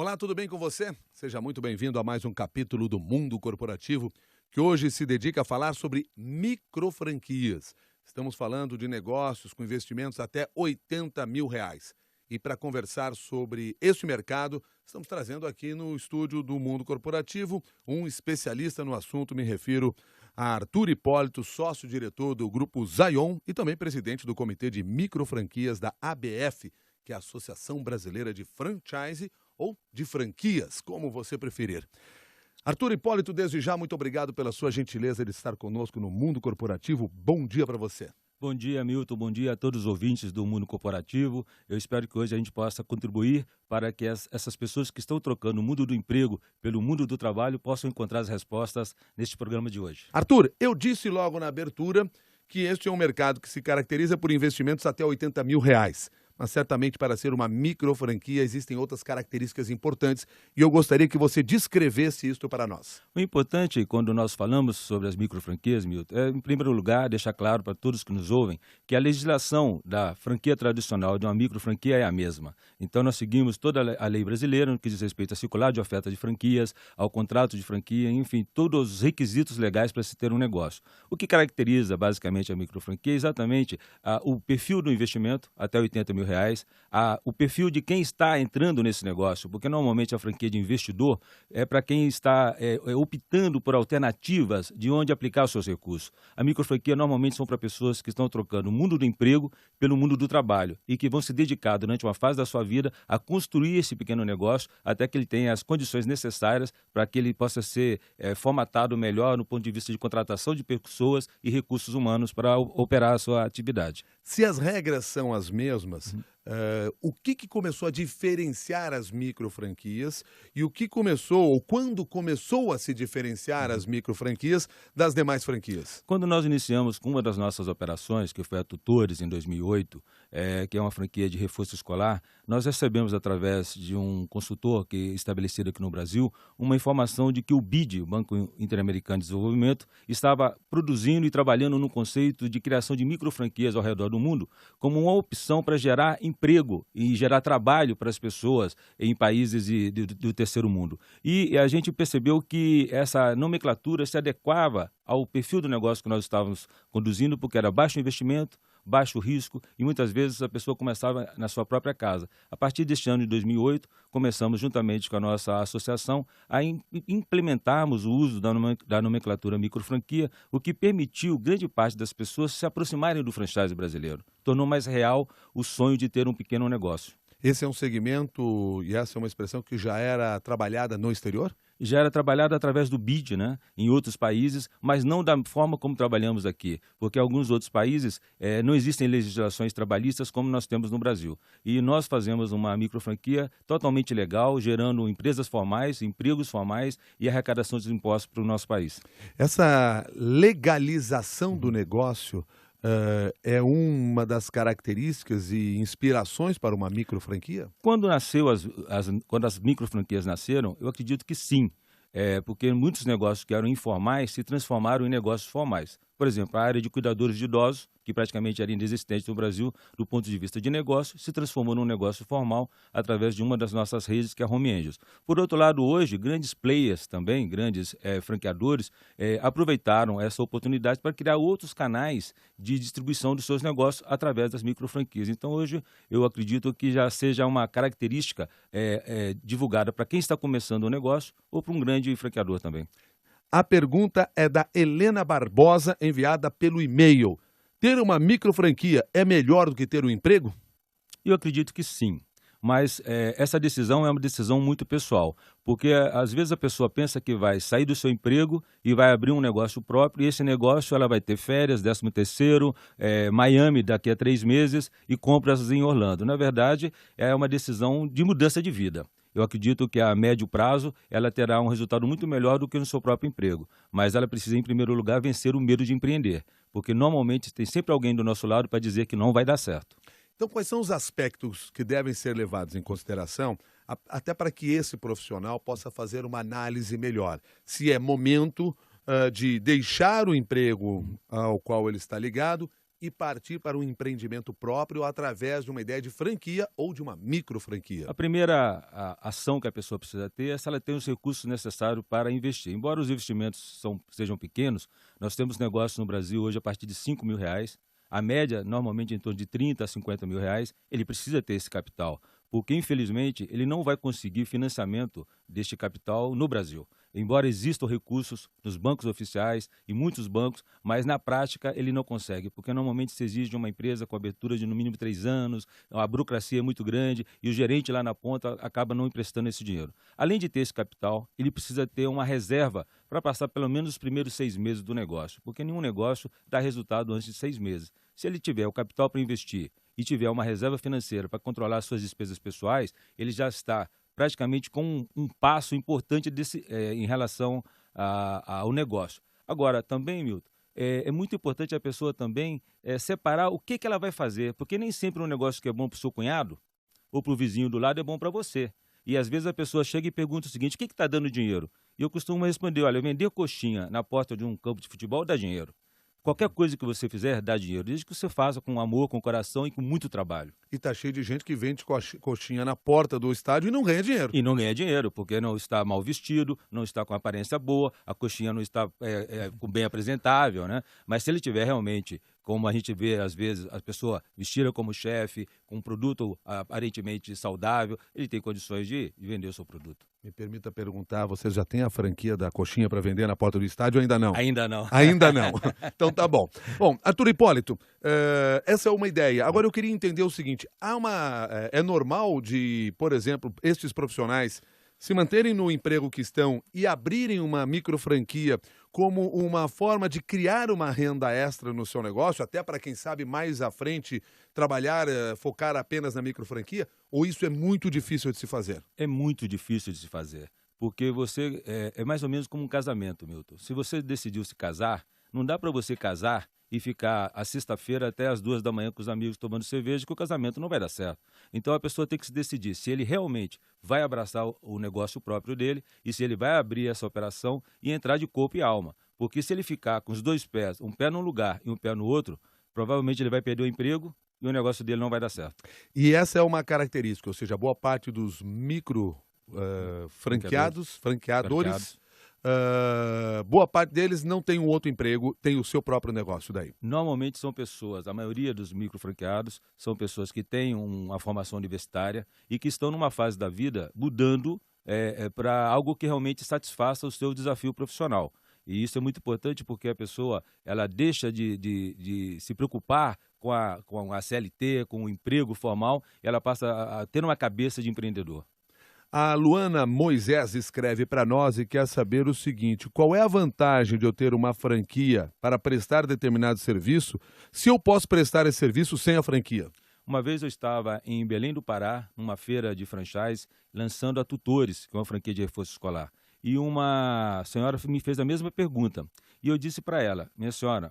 Olá, tudo bem com você? Seja muito bem-vindo a mais um capítulo do Mundo Corporativo, que hoje se dedica a falar sobre microfranquias. Estamos falando de negócios com investimentos até R$80 mil. E para conversar sobre esse mercado, estamos trazendo aqui no estúdio do Mundo Corporativo um especialista no assunto, me refiro a Arthur Hipólito, sócio-diretor do Grupo Zion e também presidente do Comitê de Microfranquias da ABF, que é a Associação Brasileira de Franchise ou de Franquias, como você preferir. Arthur Hipólito, desde já, muito obrigado pela sua gentileza de estar conosco no Mundo Corporativo. Bom dia para você. Bom dia, Milton. Bom dia a todos os ouvintes do Mundo Corporativo. Eu espero que hoje a gente possa contribuir para que essas pessoas que estão trocando o mundo do emprego pelo mundo do trabalho possam encontrar as respostas neste programa de hoje. Arthur, eu disse logo na abertura que este é um mercado que se caracteriza por investimentos até R$80 mil. Mas certamente para ser uma microfranquia existem outras características importantes e eu gostaria que você descrevesse isto para nós. O importante quando nós falamos sobre as microfranquias, Milton, é, em primeiro lugar, deixar claro para todos que nos ouvem que a legislação da franquia tradicional de uma microfranquia é a mesma. Então nós seguimos toda a lei brasileira no que diz respeito à circular de oferta de franquias, ao contrato de franquia, enfim, todos os requisitos legais para se ter um negócio. O que caracteriza basicamente a microfranquia é exatamente o perfil do investimento até R$80 mil, o perfil de quem está entrando nesse negócio, porque normalmente a franquia de investidor é para quem está optando por alternativas de onde aplicar os seus recursos. A microfranquia normalmente são para pessoas que estão trocando o mundo do emprego pelo mundo do trabalho e que vão se dedicar durante uma fase da sua vida a construir esse pequeno negócio até que ele tenha as condições necessárias para que ele possa ser formatado melhor no ponto de vista de contratação de pessoas e recursos humanos para operar a sua atividade. Se as regras são as mesmas, o que começou a diferenciar as microfranquias e o que começou, ou quando começou a se diferenciar as microfranquias das demais franquias? Quando nós iniciamos com uma das nossas operações, que foi a Tutores, em 2008, que é uma franquia de reforço escolar, nós recebemos, através de um consultor estabelecido aqui no Brasil, uma informação de que o BID, o Banco Interamericano de Desenvolvimento, estava produzindo e trabalhando no conceito de criação de microfranquias ao redor do mundo como uma opção para gerar emprego e gerar trabalho para as pessoas em países do terceiro mundo. E a gente percebeu que essa nomenclatura se adequava ao perfil do negócio que nós estávamos conduzindo, porque era baixo investimento, baixo risco e muitas vezes a pessoa começava na sua própria casa. A partir deste ano de 2008, começamos juntamente com a nossa associação a implementarmos o uso da nomenclatura microfranquia, o que permitiu grande parte das pessoas se aproximarem do franchise brasileiro. Tornou mais real o sonho de ter um pequeno negócio. Esse é um segmento e essa é uma expressão que já era trabalhada no exterior? Já era trabalhada através do BID, né, em outros países, mas não da forma como trabalhamos aqui, porque em alguns outros países não existem legislações trabalhistas como nós temos no Brasil. E nós fazemos uma microfranquia totalmente legal, gerando empresas formais, empregos formais e arrecadação de impostos para o nosso país. Essa legalização do negócio é uma das características e inspirações para uma microfranquia? Quando quando as microfranquias nasceram, eu acredito que sim, porque muitos negócios que eram informais se transformaram em negócios formais. Por exemplo, a área de cuidadores de idosos, que praticamente era inexistente no Brasil do ponto de vista de negócio, se transformou num negócio formal através de uma das nossas redes, que é a Home Angels. Por outro lado, hoje, grandes players também, grandes franqueadores, aproveitaram essa oportunidade para criar outros canais de distribuição dos seus negócios através das microfranquias. Então, hoje, eu acredito que já seja uma característica divulgada para quem está começando o negócio ou para um grande franqueador também. A pergunta é da Helena Barbosa, enviada pelo e-mail. Ter uma microfranquia é melhor do que ter um emprego? Eu acredito que sim, mas essa decisão é uma decisão muito pessoal, porque às vezes a pessoa pensa que vai sair do seu emprego e vai abrir um negócio próprio, e esse negócio ela vai ter férias, 13º, Miami daqui a 3 meses e compras em Orlando. Na verdade, é uma decisão de mudança de vida. Eu acredito que a médio prazo ela terá um resultado muito melhor do que no seu próprio emprego, mas ela precisa, em primeiro lugar, vencer o medo de empreender, porque normalmente tem sempre alguém do nosso lado para dizer que não vai dar certo. Então, quais são os aspectos que devem ser levados em consideração, até para que esse profissional possa fazer uma análise melhor? Se é momento de deixar o emprego ao qual ele está ligado e partir para um empreendimento próprio através de uma ideia de franquia ou de uma micro franquia? A primeira ação que a pessoa precisa ter é se ela tem os recursos necessários para investir. Embora os investimentos sejam pequenos, nós temos negócios no Brasil hoje a partir de R$ 5.000. A média, normalmente, em torno de R$ 30 a R$ 50.000. Ele precisa ter esse capital, porque, infelizmente, ele não vai conseguir financiamento deste capital no Brasil. Embora existam recursos nos bancos oficiais e muitos bancos, mas na prática ele não consegue, porque normalmente se exige de uma empresa com abertura de no mínimo 3 anos, a burocracia é muito grande e o gerente lá na ponta acaba não emprestando esse dinheiro. Além de ter esse capital, ele precisa ter uma reserva para passar pelo menos os primeiros 6 meses do negócio, porque nenhum negócio dá resultado antes de 6 meses. Se ele tiver o capital para investir e tiver uma reserva financeira para controlar suas despesas pessoais, ele já está praticamente com um passo importante em relação ao negócio. Agora, também, Milton, é muito importante a pessoa também separar o que ela vai fazer, porque nem sempre um negócio que é bom para o seu cunhado ou para o vizinho do lado é bom para você. E às vezes a pessoa chega e pergunta o seguinte: o que está dando dinheiro? E eu costumo responder: olha, vender coxinha na porta de um campo de futebol dá dinheiro. Qualquer coisa que você fizer dá dinheiro, desde que você faça com amor, com coração e com muito trabalho. E tá cheio de gente que vende coxinha na porta do estádio e não ganha dinheiro. E não ganha dinheiro, porque não está mal vestido, não está com aparência boa, a coxinha não está bem apresentável, né? Mas se ele tiver realmente, como a gente vê às vezes, a pessoa vestida como chefe, com um produto aparentemente saudável, ele tem condições de vender o seu produto. Me permita perguntar, vocês já têm a franquia da coxinha para vender na porta do estádio ou ainda não? Ainda não. Ainda não. Então tá bom. Bom, Arthur Hipólito, essa é uma ideia. Agora eu queria entender o seguinte, é normal de, por exemplo, estes profissionais se manterem no emprego que estão e abrirem uma micro franquia como uma forma de criar uma renda extra no seu negócio, até para quem sabe mais à frente trabalhar, focar apenas na micro franquia? Ou isso é muito difícil de se fazer? É muito difícil de se fazer, porque você é mais ou menos como um casamento, Milton. Se você decidiu se casar, não dá para você casar e ficar a sexta-feira até as 2 da manhã com os amigos tomando cerveja, que o casamento não vai dar certo. Então a pessoa tem que se decidir se ele realmente vai abraçar o negócio próprio dele e se ele vai abrir essa operação e entrar de corpo e alma. Porque se ele ficar com os 2 pés, um pé num lugar e um pé no outro, provavelmente ele vai perder o emprego e o negócio dele não vai dar certo. E essa é uma característica, ou seja, boa parte dos micro franqueadores, boa parte deles não tem um outro emprego, tem o seu próprio negócio daí. Normalmente são pessoas, a maioria dos microfranqueados são pessoas que têm uma formação universitária e que estão numa fase da vida mudando para algo que realmente satisfaça o seu desafio profissional. E isso é muito importante porque a pessoa ela deixa de se preocupar com a CLT, com o emprego formal, e ela passa a ter uma cabeça de empreendedor. A Luana Moisés escreve para nós e quer saber o seguinte: qual é a vantagem de eu ter uma franquia para prestar determinado serviço, se eu posso prestar esse serviço sem a franquia? Uma vez eu estava em Belém do Pará, numa feira de franchise, lançando a Tutores, que é uma franquia de reforço escolar. E uma senhora me fez a mesma pergunta. E eu disse para ela: minha senhora,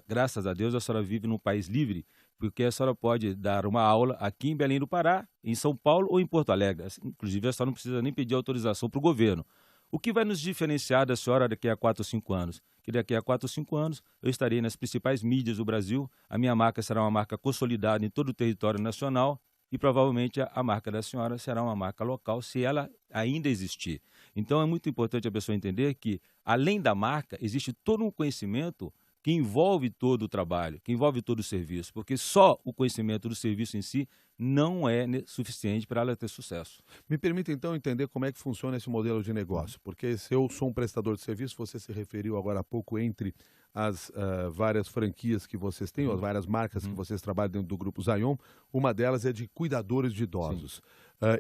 graças a Deus a senhora vive num país livre, porque a senhora pode dar uma aula aqui em Belém do Pará, em São Paulo ou em Porto Alegre. Inclusive, a senhora não precisa nem pedir autorização para o governo. O que vai nos diferenciar da senhora daqui a 4 ou 5 anos? Que daqui a 4 ou 5 anos eu estarei nas principais mídias do Brasil, a minha marca será uma marca consolidada em todo o território nacional e provavelmente a marca da senhora será uma marca local, se ela ainda existir. Então é muito importante a pessoa entender que, além da marca, existe todo um conhecimento que envolve todo o trabalho, que envolve todo o serviço, porque só o conhecimento do serviço em si não é suficiente para ela ter sucesso. Me permita então entender como é que funciona esse modelo de negócio, porque se eu sou um prestador de serviço, você se referiu agora há pouco entre as várias franquias que vocês têm, as várias marcas que vocês trabalham dentro do Grupo Zaion, uma delas é de cuidadores de idosos.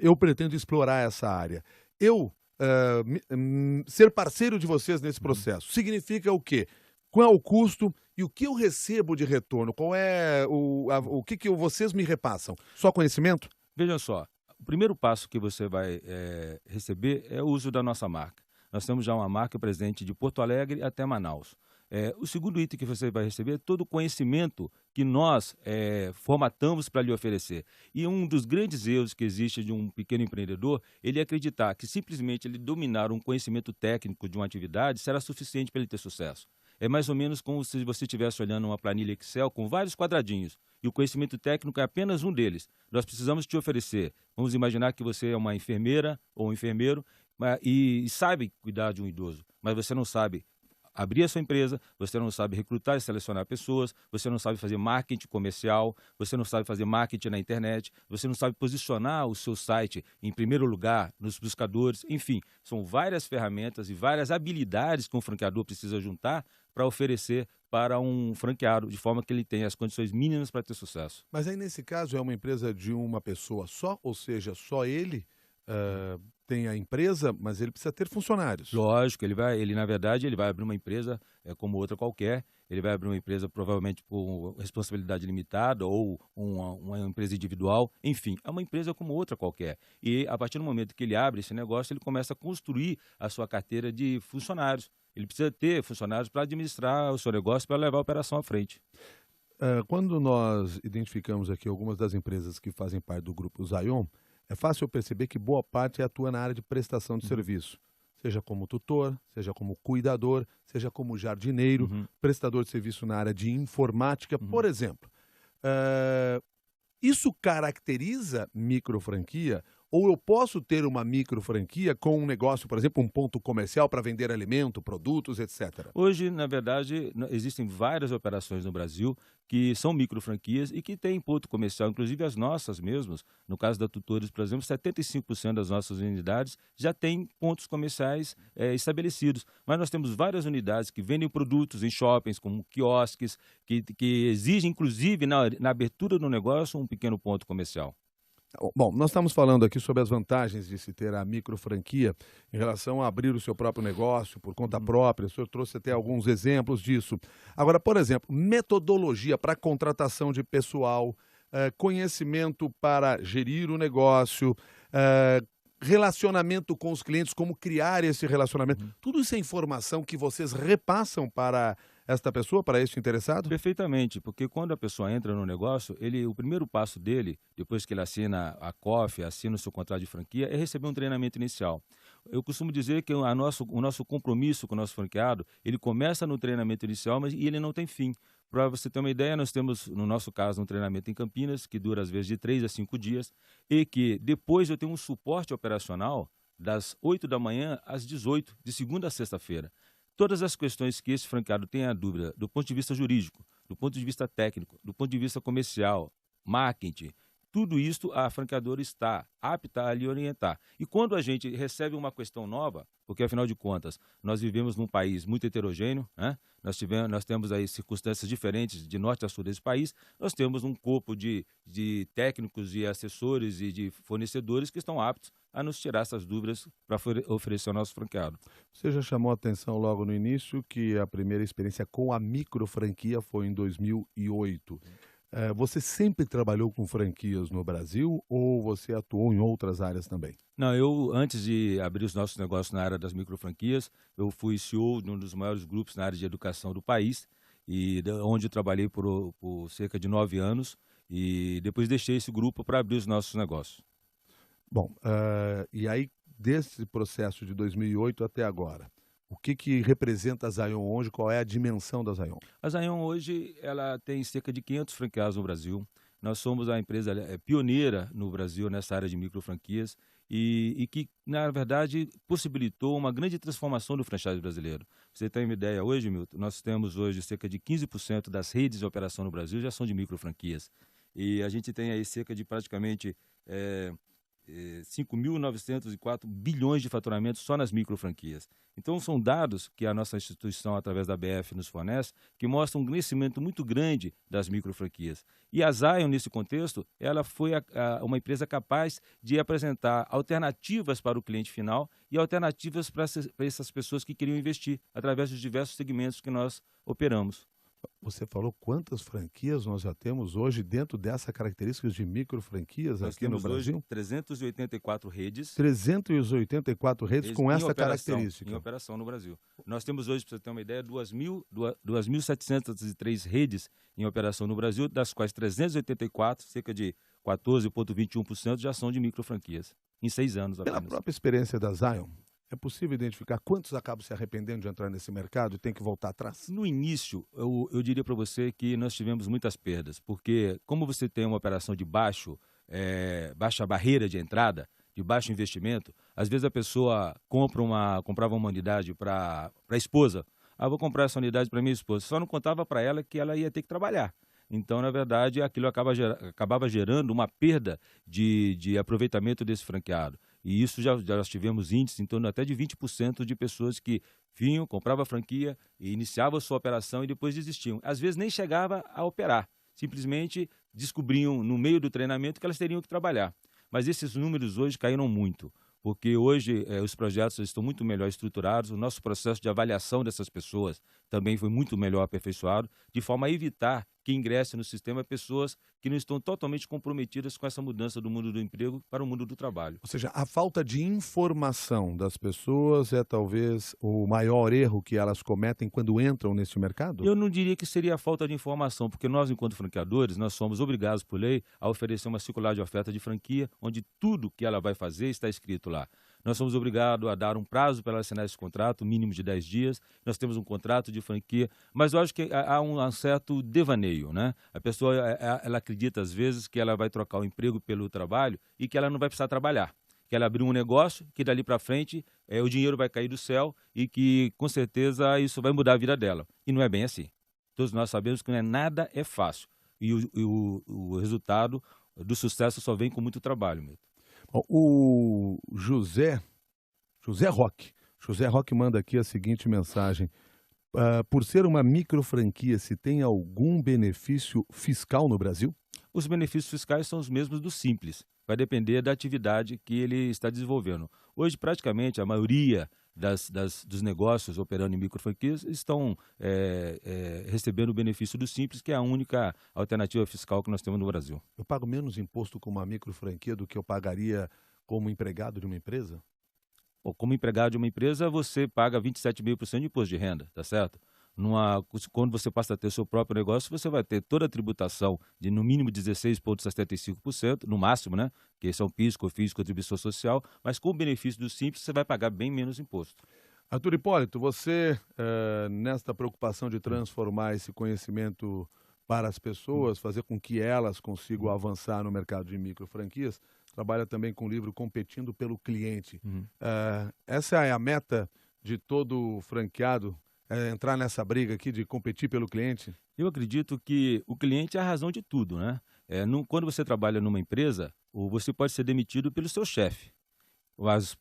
Eu pretendo explorar essa área. Ser parceiro de vocês nesse processo significa o quê? Qual é o custo e o que eu recebo de retorno? Qual é o que vocês me repassam? Só conhecimento? Veja só, o primeiro passo que você vai receber é o uso da nossa marca. Nós temos já uma marca presente de Porto Alegre até Manaus. O segundo item que você vai receber é todo o conhecimento que nós formatamos para lhe oferecer. E um dos grandes erros que existe de um pequeno empreendedor, ele é acreditar que simplesmente ele dominar um conhecimento técnico de uma atividade será suficiente para ele ter sucesso. É mais ou menos como se você estivesse olhando uma planilha Excel com vários quadradinhos, e o conhecimento técnico é apenas um deles. Nós precisamos te oferecer. Vamos imaginar que você é uma enfermeira ou um enfermeiro e sabe cuidar de um idoso, mas você não sabe abrir a sua empresa, você não sabe recrutar e selecionar pessoas, você não sabe fazer marketing comercial, você não sabe fazer marketing na internet, você não sabe posicionar o seu site em primeiro lugar nos buscadores, enfim, são várias ferramentas e várias habilidades que um franqueador precisa juntar para oferecer para um franqueado, de forma que ele tenha as condições mínimas para ter sucesso. Mas aí, nesse caso, é uma empresa de uma pessoa só, ou seja, só ele tem a empresa, mas ele precisa ter funcionários. Lógico, na verdade, ele vai abrir uma empresa como outra qualquer. Ele vai abrir uma empresa provavelmente por responsabilidade limitada ou uma empresa individual. Enfim, é uma empresa como outra qualquer. E a partir do momento que ele abre esse negócio, ele começa a construir a sua carteira de funcionários. Ele precisa ter funcionários para administrar o seu negócio, para levar a operação à frente. Quando nós identificamos aqui algumas das empresas que fazem parte do grupo Zion, é fácil perceber que boa parte atua na área de prestação de serviço, seja como tutor, seja como cuidador, seja como jardineiro, prestador de serviço na área de informática, por exemplo. Isso caracteriza microfranquia? Ou eu posso ter uma microfranquia com um negócio, por exemplo, um ponto comercial para vender alimento, produtos, etc.? Hoje, na verdade, existem várias operações no Brasil que são microfranquias e que têm ponto comercial, inclusive as nossas mesmas. No caso da Tutores, por exemplo, 75% das nossas unidades já têm pontos comerciais estabelecidos. Mas nós temos várias unidades que vendem produtos em shoppings, como quiosques, que exigem, inclusive, na abertura do negócio, um pequeno ponto comercial. Bom, nós estamos falando aqui sobre as vantagens de se ter a microfranquia em relação a abrir o seu próprio negócio por conta própria. O senhor trouxe até alguns exemplos disso. Agora, por exemplo, metodologia para contratação de pessoal, conhecimento para gerir o negócio, relacionamento com os clientes, como criar esse relacionamento. Tudo isso é informação que vocês repassam para esta pessoa, para este interessado? Perfeitamente, porque quando a pessoa entra no negócio, o primeiro passo dele, depois que ele assina a COF, assina o seu contrato de franquia, é receber um treinamento inicial. Eu costumo dizer que o nosso compromisso com o nosso franqueado, ele começa no treinamento inicial, mas ele não tem fim. Para você ter uma ideia, nós temos, no nosso caso, um treinamento em Campinas, que dura às vezes de 3 a 5 dias, e que depois eu tenho um suporte operacional das 8 da manhã às 18, de segunda a sexta-feira. Todas as questões que esse franqueado tem a dúvida, do ponto de vista jurídico, do ponto de vista técnico, do ponto de vista comercial, marketing, tudo isso a franqueadora está apta a lhe orientar. E quando a gente recebe uma questão nova, porque afinal de contas, nós vivemos num país muito heterogêneo, né? Nós temos aí circunstâncias diferentes de norte a sul desse país, nós temos um corpo de técnicos e assessores e de fornecedores que estão aptos a nos tirar essas dúvidas para oferecer ao nosso franqueado. Você já chamou a atenção logo no início que a primeira experiência com a microfranquia foi em 2008. Você sempre trabalhou com franquias no Brasil ou você atuou em outras áreas também? Não, eu, antes de abrir os nossos negócios na área das microfranquias, eu fui CEO de um dos maiores grupos na área de educação do país, onde eu trabalhei por cerca de 9 anos, e depois deixei esse grupo para abrir os nossos negócios. Bom, e aí, desse processo de 2008 até agora, o que representa a Zion hoje? Qual é a dimensão da Zion? A Zion hoje ela tem cerca de 500 franqueados no Brasil. Nós somos a empresa pioneira no Brasil nessa área de microfranquias e que, na verdade, possibilitou uma grande transformação do franchise brasileiro. Você tem uma ideia hoje, Milton? Nós temos hoje cerca de 15% das redes de operação no Brasil já são de microfranquias. E a gente tem aí cerca de praticamente 5.904 bilhões de faturamento só nas microfranquias. Então, são dados que a nossa instituição, através da BF, nos fornece, que mostram um crescimento muito grande das microfranquias. E a Zion, nesse contexto, ela foi uma empresa capaz de apresentar alternativas para o cliente final e alternativas para essas pessoas que queriam investir, através dos diversos segmentos que nós operamos. Você falou quantas franquias nós já temos hoje dentro dessas características de microfranquias aqui no Brasil? Hoje 384 redes. 384 redes com essa característica. Em operação no Brasil. Nós temos hoje, para você ter uma ideia, 2.703 redes em operação no Brasil, das quais 384, cerca de 14,21%, já são de microfranquias. Em 6 anos apenas. Pela própria experiência da Zion, É possível identificar quantos acabam se arrependendo de entrar nesse mercado e tem que voltar atrás? No início, eu diria para você que nós tivemos muitas perdas, porque como você tem uma operação de baixa barreira de entrada, de baixo investimento, às vezes a pessoa comprava uma unidade para a esposa. Ah, vou comprar essa unidade para minha esposa. Só não contava para ela que ela ia ter que trabalhar. Então, na verdade, aquilo acabava gerando uma perda de aproveitamento desse franqueado. E isso já nós tivemos índices em torno até de 20% de pessoas que vinham, compravam a franquia, e iniciavam a sua operação e depois desistiam. Às vezes nem chegava a operar, simplesmente descobriam no meio do treinamento que elas teriam que trabalhar. Mas esses números hoje caíram muito, porque hoje os projetos estão muito melhor estruturados, o nosso processo de avaliação dessas pessoas também foi muito melhor aperfeiçoado, de forma a evitar que ingressem no sistema pessoas que não estão totalmente comprometidas com essa mudança do mundo do emprego para o mundo do trabalho. Ou seja, a falta de informação das pessoas é talvez o maior erro que elas cometem quando entram nesse mercado? Eu não diria que seria a falta de informação, porque nós, enquanto franqueadores, nós somos obrigados por lei a oferecer uma circular de oferta de franquia, onde tudo que ela vai fazer está escrito lá. Nós somos obrigados a dar um prazo para ela assinar esse contrato, mínimo de 10 dias. Nós temos um contrato de franquia, mas eu acho que há um certo devaneio, né? A pessoa ela acredita, às vezes, que ela vai trocar o emprego pelo trabalho e que ela não vai precisar trabalhar. Que ela abriu um negócio, que dali para frente o dinheiro vai cair do céu e que, com certeza, isso vai mudar a vida dela. E não é bem assim. Todos nós sabemos que nada é fácil. E o resultado do sucesso só vem com muito trabalho mesmo. Bom, o José Roque manda aqui a seguinte mensagem. Por ser uma microfranquia, se tem algum benefício fiscal no Brasil? Os benefícios fiscais são os mesmos do Simples. Vai depender da atividade que ele está desenvolvendo. Hoje, praticamente, a maioria dos negócios operando em microfranquias estão recebendo o benefício do Simples, que é a única alternativa fiscal que nós temos no Brasil. Eu pago menos imposto com uma microfranquia do que eu pagaria como empregado de uma empresa? Como empregado de uma empresa, você paga 27,5% de imposto de renda, tá certo? Quando você passa a ter seu próprio negócio, você vai ter toda a tributação de no mínimo 16,75%, no máximo, né? Que são PIS, COFINS, contribuição social, mas com o benefício do Simples, você vai pagar bem menos imposto. Arthur Hipólito, você, nesta preocupação de transformar esse conhecimento para as pessoas, fazer com que elas consigam avançar no mercado de microfranquias, trabalha também com o livro Competindo pelo Cliente. Essa é a meta de todo franqueado, entrar nessa briga aqui de competir pelo cliente? Eu acredito que o cliente é a razão de tudo, né? Quando você trabalha numa empresa, você pode ser demitido pelo seu chefe.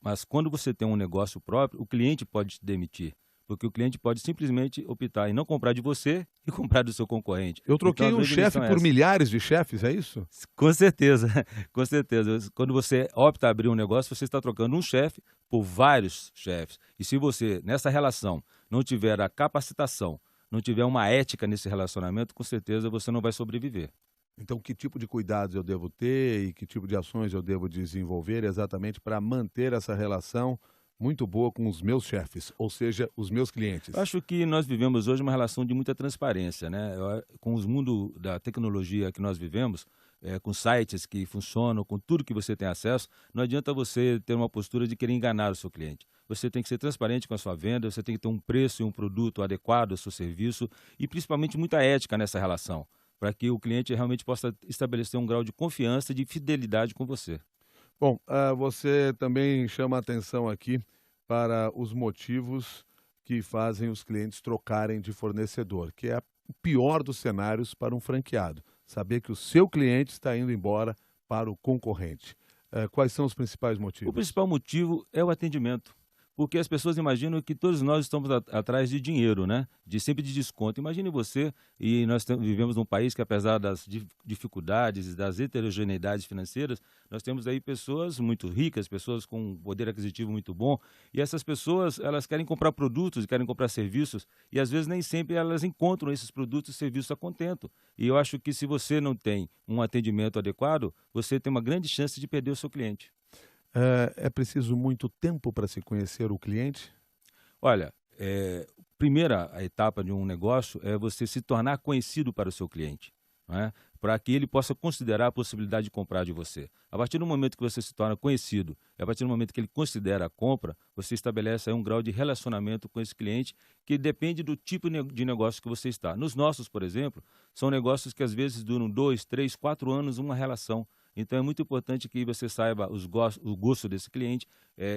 Mas quando você tem um negócio próprio, o cliente pode te demitir. Porque o cliente pode simplesmente optar em não comprar de você e comprar do seu concorrente. Eu troquei então, um chefe por milhares de chefes, é isso? Com certeza, com certeza. Quando você opta a abrir um negócio, você está trocando um chefe por vários chefes. E se você, nessa relação, não tiver a capacitação, não tiver uma ética nesse relacionamento, com certeza você não vai sobreviver. Então, que tipo de cuidados eu devo ter e que tipo de ações eu devo desenvolver exatamente para manter essa relação muito boa com os meus chefes, ou seja, os meus clientes? Eu acho que nós vivemos hoje uma relação de muita transparência, né? Com o mundo da tecnologia que nós vivemos, com sites que funcionam, com tudo que você tem acesso, não adianta você ter uma postura de querer enganar o seu cliente. Você tem que ser transparente com a sua venda, você tem que ter um preço e um produto adequado ao seu serviço e principalmente muita ética nessa relação, para que o cliente realmente possa estabelecer um grau de confiança e de fidelidade com você. Bom, você também chama a atenção aqui para os motivos que fazem os clientes trocarem de fornecedor, que é o pior dos cenários para um franqueado. Saber que o seu cliente está indo embora para o concorrente. Quais são os principais motivos? O principal motivo é o atendimento. Porque as pessoas imaginam que todos nós estamos atrás de dinheiro, né? Sempre de desconto. Imagine você, e nós vivemos num país que, apesar das dificuldades e das heterogeneidades financeiras, nós temos aí pessoas muito ricas, pessoas com um poder aquisitivo muito bom, e essas pessoas, elas querem comprar produtos, querem comprar serviços, e às vezes nem sempre elas encontram esses produtos e serviços a contento. E eu acho que se você não tem um atendimento adequado, você tem uma grande chance de perder o seu cliente. É preciso muito tempo para se conhecer o cliente? Olha, primeira etapa de um negócio é você se tornar conhecido para o seu cliente, não é? para que ele possa considerar a possibilidade de comprar de você. A partir do momento que você se torna conhecido, e a partir do momento que ele considera a compra, você estabelece aí um grau de relacionamento com esse cliente que depende do tipo de negócio que você está. Nos nossos, por exemplo, são negócios que às vezes duram 2, 3, 4 anos uma relação. Então é muito importante que você saiba o gosto desse cliente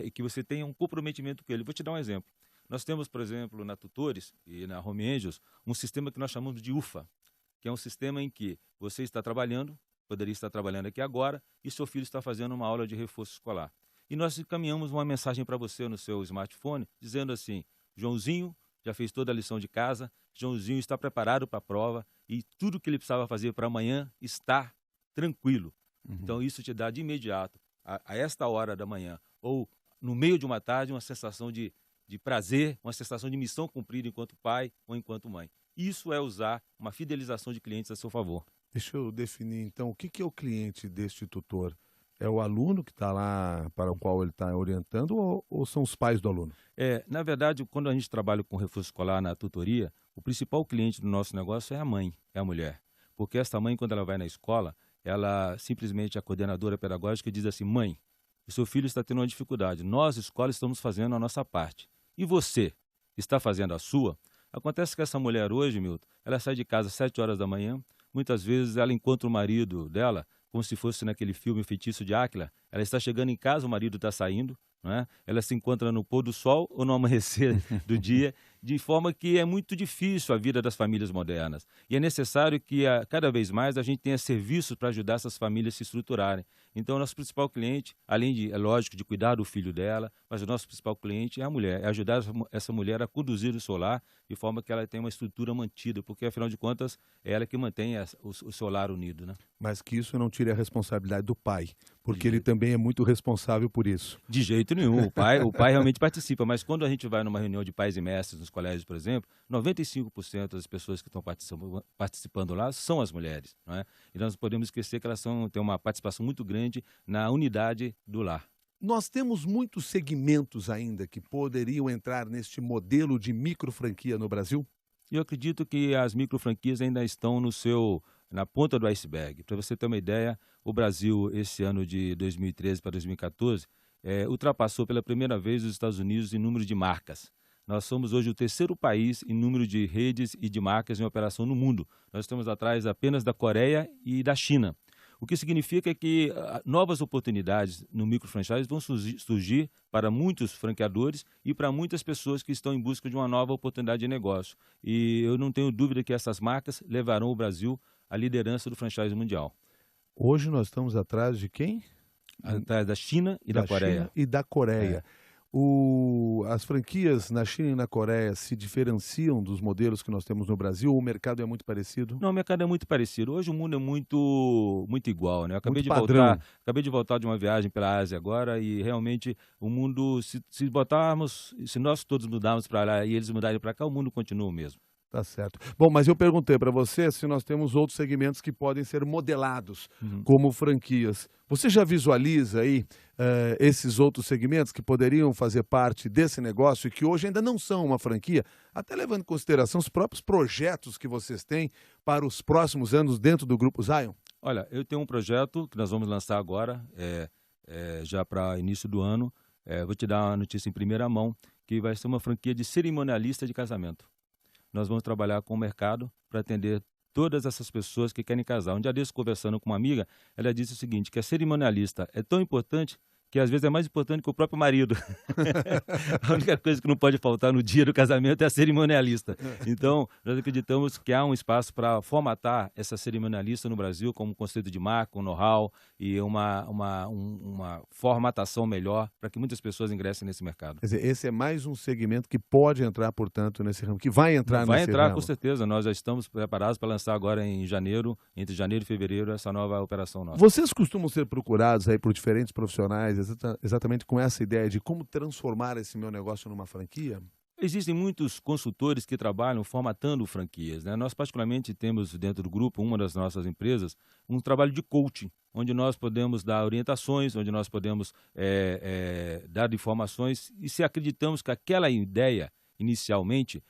e que você tenha um comprometimento com ele. Vou te dar um exemplo. Nós temos, por exemplo, na Tutores e na Home Angels, um sistema que nós chamamos de UFA, que é um sistema em que você está trabalhando, poderia estar trabalhando aqui agora, e seu filho está fazendo uma aula de reforço escolar. E nós encaminhamos uma mensagem para você no seu smartphone, dizendo assim: Joãozinho já fez toda a lição de casa, Joãozinho está preparado para a prova e tudo que ele precisava fazer para amanhã está tranquilo. Então isso te dá de imediato, a esta hora da manhã, ou no meio de uma tarde, uma sensação de prazer, uma sensação de missão cumprida enquanto pai ou enquanto mãe. Isso é usar uma fidelização de clientes a seu favor. Deixa eu definir, então, o que é o cliente deste tutor? É o aluno que está lá para o qual ele está orientando ou são os pais do aluno? Na verdade, quando a gente trabalha com reforço escolar na tutoria, o principal cliente do nosso negócio é a mãe, é a mulher. Porque essa mãe, quando ela vai na escola, ela simplesmente, a coordenadora pedagógica, diz assim: mãe, o seu filho está tendo uma dificuldade, nós, escola, estamos fazendo a nossa parte. E você está fazendo a sua? Acontece que essa mulher hoje, Milton, ela sai de casa às 7 horas da manhã, muitas vezes ela encontra o marido dela, como se fosse naquele filme Feitiço de Áquila, ela está chegando em casa, o marido está saindo, não é? Ela se encontra no pôr do sol ou no amanhecer do dia, de forma que é muito difícil a vida das famílias modernas. E é necessário que cada vez mais a gente tenha serviços para ajudar essas famílias a se estruturarem. Então, o nosso principal cliente, além de, é lógico, de cuidar do filho dela, mas o nosso principal cliente é a mulher, é ajudar essa mulher a conduzir o seu lar de forma que ela tenha uma estrutura mantida, porque, afinal de contas, é ela que mantém o seu lar unido, né? Mas que isso não tire a responsabilidade do pai, porque ele também é muito responsável por isso. De jeito nenhum. O pai realmente participa, mas quando a gente vai numa reunião de pais e mestres nos colégios, por exemplo, 95% das pessoas que estão participando lá são as mulheres, não é? E nós não podemos esquecer que elas têm uma participação muito grande na unidade do lar. Nós temos muitos segmentos ainda que poderiam entrar neste modelo de microfranquia no Brasil? E eu acredito que as microfranquias ainda estão na ponta do iceberg. Para você ter uma ideia, o Brasil, esse ano de 2013 para 2014, ultrapassou pela primeira vez os Estados Unidos em número de marcas. Nós somos hoje o terceiro país em número de redes e de marcas em operação no mundo. Nós estamos atrás apenas da Coreia e da China. O que significa que novas oportunidades no microfranchise vão surgir para muitos franqueadores e para muitas pessoas que estão em busca de uma nova oportunidade de negócio. E eu não tenho dúvida que essas marcas levarão o Brasil à liderança do franchise mundial. Hoje nós estamos atrás de quem? Atrás da China e da Coreia. China e da Coreia. As franquias na China e na Coreia se diferenciam dos modelos que nós temos no Brasil ou o mercado é muito parecido? Não, o mercado é muito parecido. Hoje o mundo é muito igual, né? Eu acabei de voltar de uma viagem pela Ásia agora e realmente o mundo, se nós todos mudarmos para lá e eles mudarem para cá, o mundo continua o mesmo. Tá certo. Bom, mas eu perguntei para você se nós temos outros segmentos que podem ser modelados como franquias. Você já visualiza aí esses outros segmentos que poderiam fazer parte desse negócio e que hoje ainda não são uma franquia, até levando em consideração os próprios projetos que vocês têm para os próximos anos dentro do Grupo Zion? Olha, eu tenho um projeto que nós vamos lançar agora, já para início do ano. Vou te dar uma notícia em primeira mão, que vai ser uma franquia de cerimonialista de casamento. Nós vamos trabalhar com o mercado para atender todas essas pessoas que querem casar. Um dia desse, conversando com uma amiga, ela disse o seguinte, que a cerimonialista é tão importante que às vezes é mais importante que o próprio marido. A única coisa que não pode faltar no dia do casamento é a cerimonialista. Então, nós acreditamos que há um espaço para formatar essa cerimonialista no Brasil como um conceito de marca, um know-how e uma formatação melhor para que muitas pessoas ingressem nesse mercado. Quer dizer, esse é mais um segmento que pode entrar, portanto, nesse ramo, que vai entrar nesse ramo. Vai entrar, com certeza. Nós já estamos preparados para lançar agora em janeiro, entre janeiro e fevereiro, essa nova operação nossa. Vocês costumam ser procurados aí por diferentes profissionais exatamente com essa ideia de como transformar esse meu negócio numa franquia? Existem muitos consultores que trabalham formatando franquias, né? Nós, particularmente, temos dentro do grupo, uma das nossas empresas, um trabalho de coaching, onde nós podemos dar orientações, onde nós podemos dar informações e se acreditamos que aquela ideia, inicialmente,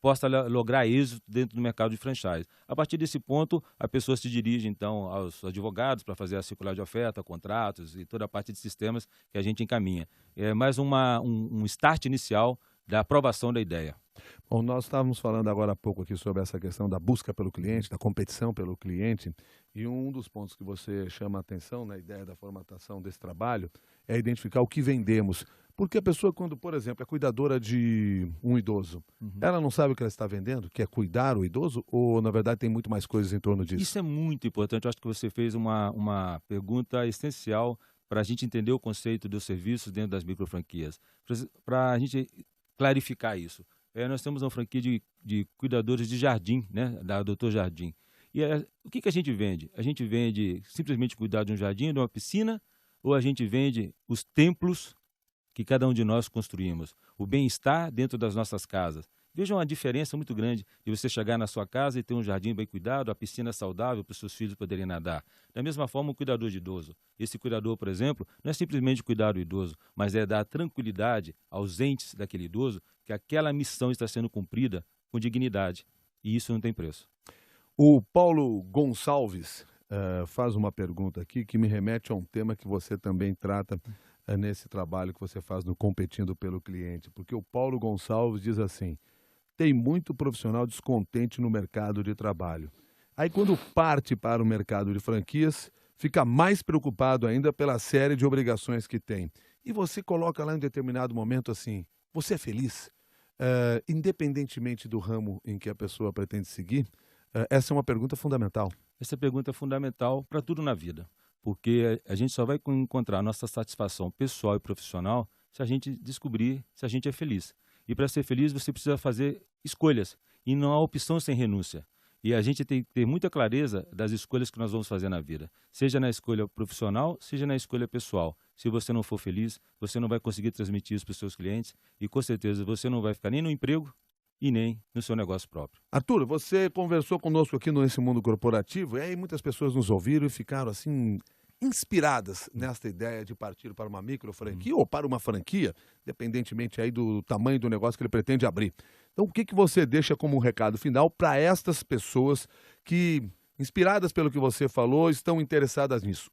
possa lograr êxito dentro do mercado de franchise. A partir desse ponto, a pessoa se dirige, então, aos advogados para fazer a circular de oferta, contratos e toda a parte de sistemas que a gente encaminha. É mais um start inicial da aprovação da ideia. Bom, nós estávamos falando agora há pouco aqui sobre essa questão da busca pelo cliente, da competição pelo cliente, e um dos pontos que você chama a atenção na ideia da formatação desse trabalho é identificar o que vendemos. Porque a pessoa, quando, por exemplo, é cuidadora de um idoso, ela não sabe o que ela está vendendo, que é cuidar o idoso, ou na verdade tem muito mais coisas em torno disso? Isso é muito importante. Eu acho que você fez uma pergunta essencial para a gente entender o conceito dos serviços dentro das microfranquias. Para a gente clarificar isso. Nós temos uma franquia de cuidadores de jardim, né, da Doutor Jardim. E o que a gente vende? A gente vende simplesmente cuidar de um jardim, de uma piscina, ou a gente vende os templos que cada um de nós construímos, o bem-estar dentro das nossas casas. Vejam a diferença muito grande de você chegar na sua casa e ter um jardim bem cuidado, a piscina saudável para os seus filhos poderem nadar. Da mesma forma, o cuidador de idoso. Esse cuidador, por exemplo, não é simplesmente cuidar do idoso, mas é dar tranquilidade aos entes daquele idoso que aquela missão está sendo cumprida com dignidade. E isso não tem preço. O Paulo Gonçalves faz uma pergunta aqui que me remete a um tema que você também trata nesse trabalho que você faz no Competindo pelo Cliente. Porque o Paulo Gonçalves diz assim: tem muito profissional descontente no mercado de trabalho. Aí quando parte para o mercado de franquias, fica mais preocupado ainda pela série de obrigações que tem. E você coloca lá em determinado momento assim: você é feliz? Independentemente do ramo em que a pessoa pretende seguir, essa é uma pergunta fundamental. Essa pergunta é fundamental para tudo na vida, porque a gente só vai encontrar nossa satisfação pessoal e profissional se a gente descobrir se a gente é feliz. E para ser feliz você precisa fazer escolhas, e não há opção sem renúncia. E a gente tem que ter muita clareza das escolhas que nós vamos fazer na vida, seja na escolha profissional, seja na escolha pessoal. Se você não for feliz, você não vai conseguir transmitir isso para os seus clientes e com certeza você não vai ficar nem no emprego e nem no seu negócio próprio. Arthur, você conversou conosco aqui nesse mundo corporativo, e aí muitas pessoas nos ouviram e ficaram assim inspiradas nesta ideia de partir para uma micro franquia ou para uma franquia, independentemente aí do tamanho do negócio que ele pretende abrir. Então, o que você deixa como um recado final para estas pessoas que, inspiradas pelo que você falou, estão interessadas nisso?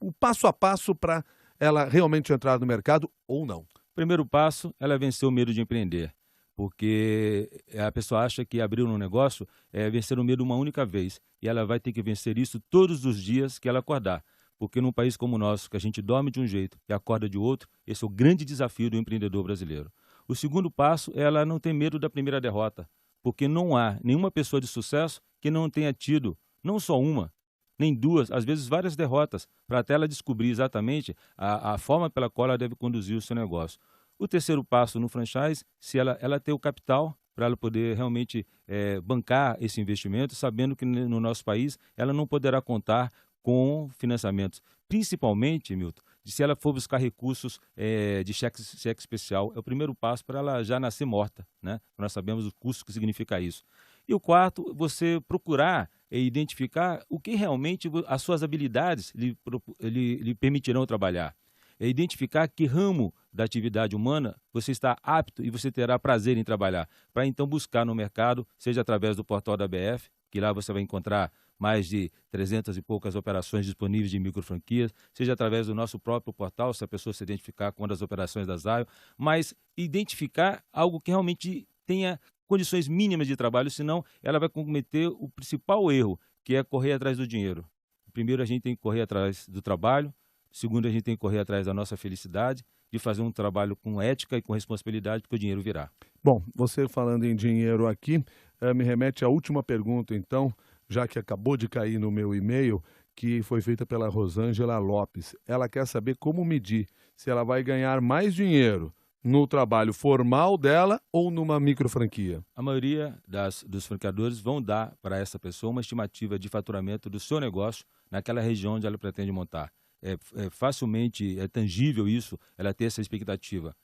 O passo a passo para ela realmente entrar no mercado ou não? O primeiro passo, ela é vencer o medo de empreender. Porque a pessoa acha que abrir um negócio é vencer o medo uma única vez. E ela vai ter que vencer isso todos os dias que ela acordar. Porque num país como o nosso, que a gente dorme de um jeito e acorda de outro, esse é o grande desafio do empreendedor brasileiro. O segundo passo é ela não ter medo da primeira derrota. Porque não há nenhuma pessoa de sucesso que não tenha tido, não só uma, nem duas, às vezes várias derrotas, para até ela descobrir exatamente a forma pela qual ela deve conduzir o seu negócio. O terceiro passo no franchise, se ela ter o capital para ela poder realmente bancar esse investimento, sabendo que no nosso país ela não poderá contar com financiamentos. Principalmente, Milton, se ela for buscar recursos de cheque especial, é o primeiro passo para ela já nascer morta, né? Nós sabemos o custo que significa isso. E o quarto, você procurar identificar o que realmente as suas habilidades lhe permitirão trabalhar. É identificar que ramo da atividade humana você está apto e você terá prazer em trabalhar, para então buscar no mercado, seja através do portal da BF, que lá você vai encontrar mais de 300 e poucas operações disponíveis de microfranquias, seja através do nosso próprio portal, se a pessoa se identificar com uma das operações da Zayo, mas identificar algo que realmente tenha condições mínimas de trabalho, senão ela vai cometer o principal erro, que é correr atrás do dinheiro. Primeiro, a gente tem que correr atrás do trabalho. Segundo, a gente tem que correr atrás da nossa felicidade, de fazer um trabalho com ética e com responsabilidade, porque o dinheiro virá. Bom, você falando em dinheiro aqui, me remete à última pergunta, então, já que acabou de cair no meu e-mail, que foi feita pela Rosângela Lopes. Ela quer saber como medir se ela vai ganhar mais dinheiro no trabalho formal dela ou numa microfranquia. A maioria dos franqueadores vão dar para essa pessoa uma estimativa de faturamento do seu negócio naquela região onde ela pretende montar. Facilmente é tangível isso, ela ter essa expectativa.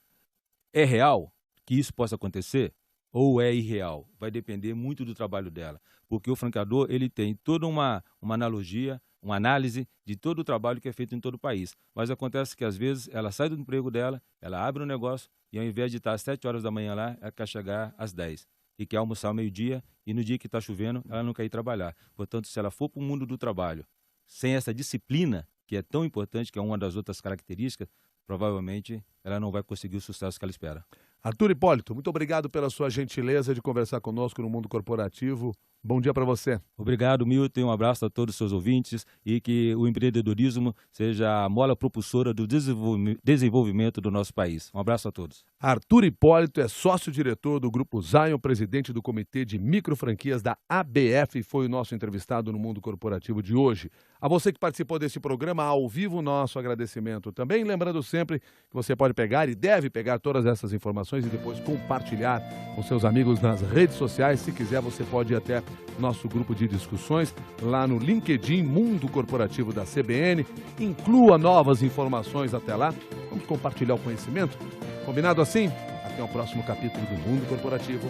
É real que isso possa acontecer ou é irreal? Vai depender muito do trabalho dela, porque o franqueador ele tem toda uma analogia, uma análise de todo o trabalho que é feito em todo o país. Mas acontece que às vezes ela sai do emprego dela, ela abre um negócio e ao invés de estar às 7 horas da manhã lá, ela quer chegar às 10. e quer almoçar ao meio-dia, e no dia que está chovendo, ela não quer ir trabalhar. Portanto, se ela for para o mundo do trabalho sem essa disciplina, que é tão importante, que é uma das outras características, provavelmente ela não vai conseguir o sucesso que ela espera. Arthur Hipólito, muito obrigado pela sua gentileza de conversar conosco no Mundo Corporativo. Bom dia para você. Obrigado, Milton. Um abraço a todos os seus ouvintes e que o empreendedorismo seja a mola propulsora do desenvolvimento do nosso país. Um abraço a todos. Arthur Hipólito é sócio-diretor do Grupo Zion, presidente do Comitê de Microfranquias da ABF e foi o nosso entrevistado no Mundo Corporativo de hoje. A você que participou desse programa ao vivo, nosso agradecimento também. Lembrando sempre que você pode pegar e deve pegar todas essas informações e depois compartilhar com seus amigos nas redes sociais. Se quiser, você pode ir até nosso grupo de discussões lá no LinkedIn Mundo Corporativo da CBN. Inclua novas informações até lá. Vamos compartilhar o conhecimento? Combinado assim? Até o próximo capítulo do Mundo Corporativo.